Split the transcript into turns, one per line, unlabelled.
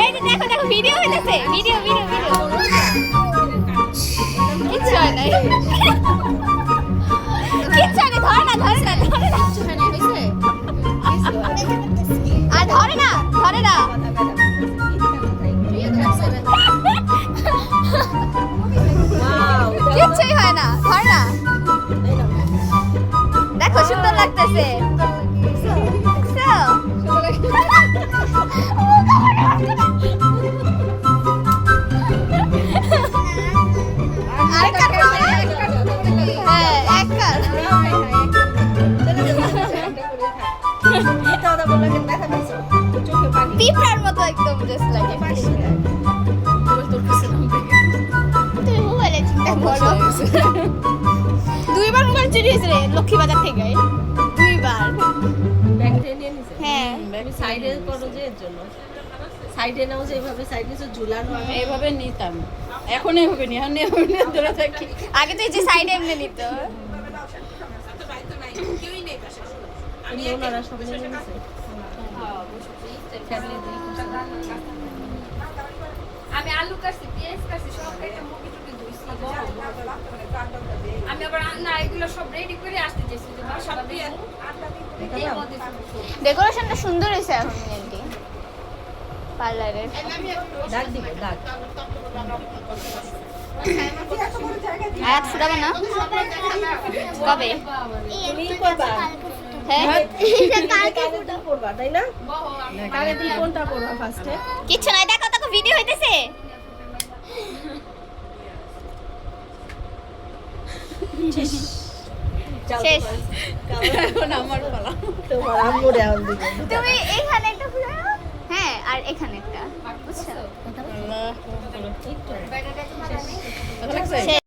এই যে দেখো দেখো ভিডিও হইতেছে, ভিডিও ভিডিও ভিডিও। কিচ্ছু হয় নাই, কিচ্ছু হয় না, ধরে না ধরে না ধরে না, আর ধরে না ধরে না। কিচ্ছুই হয় না, ধরে না। দেখো সুন্দর লাগতেছে। পিঁপড়ার মতো একদম জাস্ট লাগে। তুমি মোবাইলে চিন্তা করো। দুইবার মোবাইল চুরি হয়েছে রে লক্ষ্মীবাজার থেকে, দুইবার। হ্যাঁ
সাইডে করো যে এর জন্য সাইডে নাও, যে এইভাবে সাইডে যে ঝুলানো
এইভাবে নিতাম, এখন এইভাবে নি, এখন এইভাবে নিয়ে ধরে থাকি।
আগে তো এই যে সাইডে এমনি নিত।
ওনারা সব নিয়ে নিছে।
আমি আলু কাটছি, পেঁয়াজ কাটছি, সব কেটে মুখে টুকে ধুইছি। আমি আবার না এগুলো সব রেডি করে আসতে চাইছি, যে সব দিয়ে এর মধ্যে
ডেকোরেশনটা সুন্দর হয়েছে এখন মেনলি পার্লারের।
দাগ দিব, দাগ।
আয়াত ফুটাবে না কবে?
তুমি করবা?
হ্যাঁ
কালকে করবা, তাই না? কালকে তুমি কোনটা করবা ফার্স্টে?
কিচ্ছু নাই, দেখো দেখো ভিডিও হইতেছে। শেষ।
এখন আমার পালা।
তোমার আম্মুরে আউল দিবে।
তুমি এখানে একটা ফুটাও, হ্যাঁ আর এখানে একটা, বুঝছো?
আল্লাহ,
শেষ।